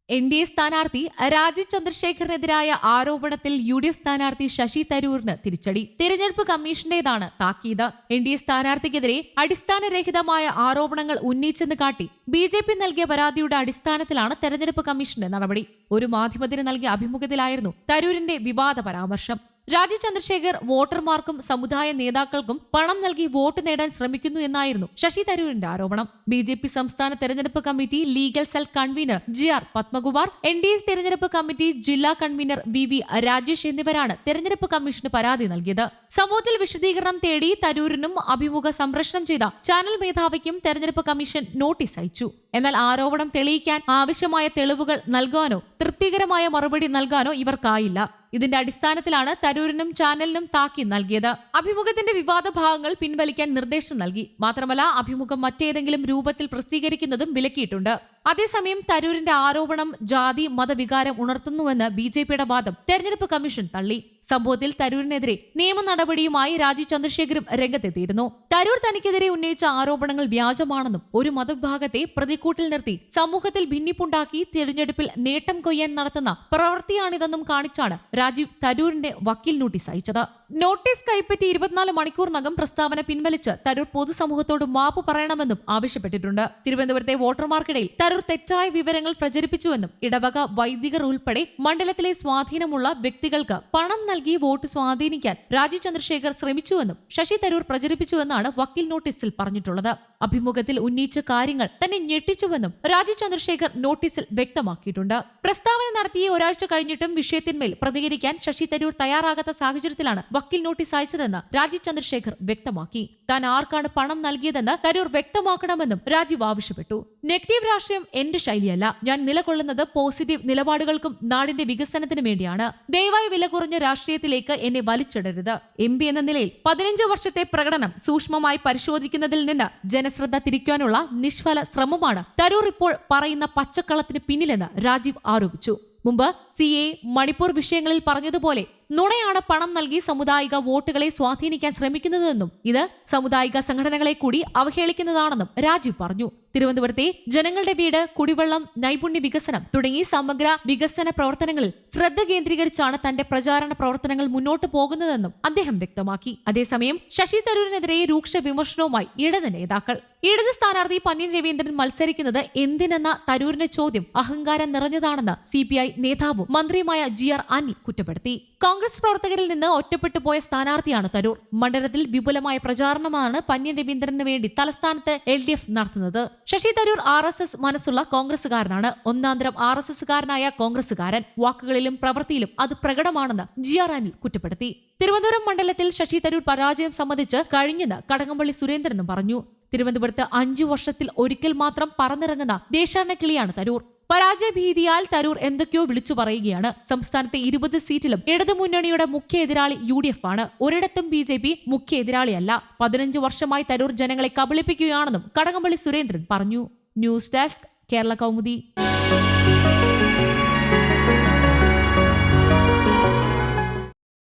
NDA സ്ഥാനാർത്ഥി രാജീവ് ചന്ദ്രശേഖറിനെതിരായ ആരോപണത്തിൽ UDF സ്ഥാനാർത്ഥി ശശി തരൂരിന് തിരിച്ചടി. തെരഞ്ഞെടുപ്പ് കമ്മീഷന്റേതാണ് താക്കീത്. NDA സ്ഥാനാർത്ഥിക്കെതിരെ അടിസ്ഥാനരഹിതമായ ആരോപണങ്ങൾ ഉന്നയിച്ചെന്ന് കാട്ടി BJP നൽകിയ പരാതിയുടെ അടിസ്ഥാനത്തിലാണ് തെരഞ്ഞെടുപ്പ് കമ്മീഷന്റെ നടപടി. ഒരു മാധ്യമത്തിന് നൽകിയ അഭിമുഖത്തിലായിരുന്നു തരൂരിന്റെ വിവാദ പരാമർശം. രാജീവ് ചന്ദ്രശേഖർ വോട്ടർമാർക്കും സമുദായ നേതാക്കൾക്കും പണം നൽകി വോട്ട് നേടാൻ ശ്രമിക്കുന്നു എന്നായിരുന്നു ശശി തരൂരിന്റെ ആരോപണം. BJP സംസ്ഥാന തെരഞ്ഞെടുപ്പ് committee legal cell convener GR Padmakumar, NDA തെരഞ്ഞെടുപ്പ് കമ്മിറ്റി ജില്ലാ കൺവീനർ VV രാജേഷ് എന്നിവരാണ് തെരഞ്ഞെടുപ്പ് കമ്മീഷന് പരാതി നൽകിയത്. സംഭവത്തിൽ വിശദീകരണം തേടി തരൂരിനും അഭിമുഖ സംപ്രേഷണം ചെയ്ത ചാനൽ മേധാവിക്കും തെരഞ്ഞെടുപ്പ് കമ്മീഷൻ നോട്ടീസ് അയച്ചു. എന്നാൽ ആരോപണം തെളിയിക്കാൻ ആവശ്യമായ തെളിവുകൾ നൽകാനോ തൃപ്തികരമായ മറുപടി നൽകാനോ ഇവർക്കായില്ല. ഇതിന്റെ അടിസ്ഥാനത്തിലാണ് തരൂരിനും ചാനലിനും താക്കീത് നൽകിയത്. അഭിമുഖത്തിന്റെ വിവാദ ഭാഗങ്ങൾ പിൻവലിക്കാൻ നിർദ്ദേശം നൽകി. മാത്രമല്ല, അഭിമുഖം മറ്റേതെങ്കിലും രൂപത്തിൽ പ്രസിദ്ധീകരിക്കുന്നതും വിലക്കിയിട്ടുണ്ട്. അതേസമയം തരൂരിന്റെ ആരോപണം ജാതി മതവികാരം ഉണർത്തുന്നുവെന്ന് BJPയുടെ വാദം തെരഞ്ഞെടുപ്പ് കമ്മീഷൻ തള്ളി. സംഭവത്തിൽ തരൂരിനെതിരെ നിയമ നടപടിയുമായി രാജീവ് ചന്ദ്രശേഖരും രംഗത്തെത്തിയിരുന്നു. തരൂർ തനിക്കെതിരെ ഉന്നയിച്ച ആരോപണങ്ങൾ വ്യാജമാണെന്നും ഒരു മതവിഭാഗത്തെ പ്രതിക്കൂട്ടിൽ നിർത്തി സമൂഹത്തിൽ ഭിന്നിപ്പുണ്ടാക്കി തിരഞ്ഞെടുപ്പിൽ നേട്ടം കൊയ്യാൻ നടത്തുന്ന പ്രവൃത്തിയാണിതെന്നും കാണിച്ചാണ് രാജീവ് തരൂരിന്റെ വക്കീൽ നോട്ടീസ് അയച്ചത്. നോട്ടീസ് കൈപ്പറ്റി 24 മണിക്കൂറിനകം പ്രസ്താവന പിൻവലിച്ച് തരൂർ പൊതുസമൂഹത്തോട് മാപ്പ് പറയണമെന്നും ആവശ്യപ്പെട്ടിട്ടുണ്ട്. തിരുവനന്തപുരത്തെ വോട്ടർമാർക്കിടയിൽ തരൂർ തെറ്റായ വിവരങ്ങൾ പ്രചരിപ്പിച്ചുവെന്നും ഇടവക വൈദികർ ഉൾപ്പെടെ മണ്ഡലത്തിലെ സ്വാധീനമുള്ള വ്യക്തികൾക്ക് പണം നൽകി വോട്ട് സ്വാധീനിക്കാൻ രാജീവ് ചന്ദ്രശേഖർ ശ്രമിച്ചുവെന്നും ശശി തരൂർ പ്രചരിപ്പിച്ചുവെന്നാണ് വക്കീൽ നോട്ടീസിൽ പറഞ്ഞിട്ടുള്ളത്. അഭിമുഖത്തിൽ ഉന്നയിച്ച കാര്യങ്ങൾ തന്നെ ഞെട്ടിച്ചുവെന്നും രാജീവ് ചന്ദ്രശേഖർ നോട്ടീസിൽ വ്യക്തമാക്കിയിട്ടുണ്ട്. പ്രസ്താവന നടത്തിയ ഒരാഴ്ച കഴിഞ്ഞിട്ടും വിഷയത്തിന്മേൽ പ്രതികരിക്കാൻ ശശി തരൂർ തയ്യാറാകാത്ത സാഹചര്യത്തിലാണ് വക്കീൽ നോട്ടീസ് അയച്ചതെന്ന് രാജീവ് ചന്ദ്രശേഖർ വ്യക്തമാക്കി. താൻ ആർക്കാണ് പണം നൽകിയതെന്ന് തരൂർ വ്യക്തമാക്കണമെന്നും രാജീവ് ആവശ്യപ്പെട്ടു. നെഗറ്റീവ് രാഷ്ട്രീയം എന്റെ ശൈലിയല്ല. ഞാൻ നിലകൊള്ളുന്നത് പോസിറ്റീവ് നിലപാടുകൾക്കും നാടിന്റെ വികസനത്തിനു വേണ്ടിയാണ്. ദയവായി വില കുറഞ്ഞ രാഷ്ട്രീയത്തിലേക്ക് എന്നെ വലിച്ചിടരുത്. MP എന്ന നിലയിൽ 15 വർഷത്തെ പ്രകടനം സൂക്ഷ്മമായി പരിശോധിക്കുന്നതിൽ നിന്ന് ജനശ്രദ്ധ തിരിക്കാനുള്ള നിഷ്ഫല ശ്രമമാണ് തരൂർ ഇപ്പോൾ പറയുന്ന പച്ചക്കള്ളത്തിന് പിന്നിലെന്ന് രാജീവ് ആരോപിച്ചു. മുമ്പ് CA, മണിപ്പൂർ വിഷയങ്ങളിൽ പറഞ്ഞതുപോലെ നുണയാണ് പണം നൽകി സമുദായിക വോട്ടുകളെ സ്വാധീനിക്കാൻ ശ്രമിക്കുന്നതെന്നും ഇത് സമുദായിക സംഘടനകളെ കൂടി അവഹേളിക്കുന്നതാണെന്നും രാജീവ് പറഞ്ഞു. തിരുവനന്തപുരത്തെ ജനങ്ങളുടെ വീട്, കുടിവെള്ളം, നൈപുണ്യ വികസനം തുടങ്ങി സമഗ്ര വികസന പ്രവർത്തനങ്ങളിൽ ശ്രദ്ധ കേന്ദ്രീകരിച്ചാണ് തന്റെ പ്രചാരണ പ്രവർത്തനങ്ങൾ മുന്നോട്ട് പോകുന്നതെന്നും അദ്ദേഹം വ്യക്തമാക്കി. അതേസമയം ശശി തരൂരിനെതിരെ രൂക്ഷ വിമർശനവുമായി ഇടത് നേതാക്കൾ. ഇടത് സ്ഥാനാർത്ഥി പന്ന്യൻ രവീന്ദ്രൻ മത്സരിക്കുന്നത് എന്തിനെന്ന തരൂരിന്റെ ചോദ്യം അഹങ്കാരം നിറഞ്ഞതാണെന്ന് CPI നേതാവും മന്ത്രിയുമായ GR അനിൽ കുറ്റപ്പെടുത്തി. കോൺഗ്രസ് പ്രവർത്തകരിൽ നിന്ന് ഒറ്റപ്പെട്ടു പോയ സ്ഥാനാർത്ഥിയാണ് തരൂർ. മണ്ഡലത്തിൽ വിപുലമായ പ്രചാരണമാണ് പന്ന്യൻ രവീന്ദ്രന് വേണ്ടി തലസ്ഥാനത്ത് LDF നടത്തുന്നത്. ശശി തരൂർ RSS മനസ്സുള്ള കോൺഗ്രസുകാരനാണ്. ഒന്നാന്തരം RSSകാരനായ കോൺഗ്രസുകാരൻ. വാക്കുകളിലും പ്രവൃത്തിയിലും അത് പ്രകടമാണെന്ന് GR അനിൽ കുറ്റപ്പെടുത്തി. തിരുവനന്തപുരം മണ്ഡലത്തിൽ ശശി തരൂർ പരാജയം സമ്മതിച്ച് കഴിഞ്ഞെന്ന് കടകംപള്ളി സുരേന്ദ്രനും പറഞ്ഞു. തിരുവനന്തപുരത്ത് 5 വർഷത്തിൽ ഒരിക്കൽ മാത്രം പറന്നിറങ്ങുന്ന ദേശാടന കിളിയാണ് തരൂർ. പരാജയ ഭീതിയാൽ തരൂർ എന്തൊക്കെയോ വിളിച്ചു പറയുകയാണ്. സംസ്ഥാനത്തെ 20 സീറ്റിലും ഇടതുമുന്നണിയുടെ മുഖ്യ എതിരാളി UDF ആണ്. ഒരിടത്തും BJP മുഖ്യ എതിരാളിയല്ല. 15 വർഷമായി തരൂർ ജനങ്ങളെ കബളിപ്പിക്കുകയാണെന്നും കടകംപള്ളി സുരേന്ദ്രൻ പറഞ്ഞു. News desk, Kerala Kaumudi.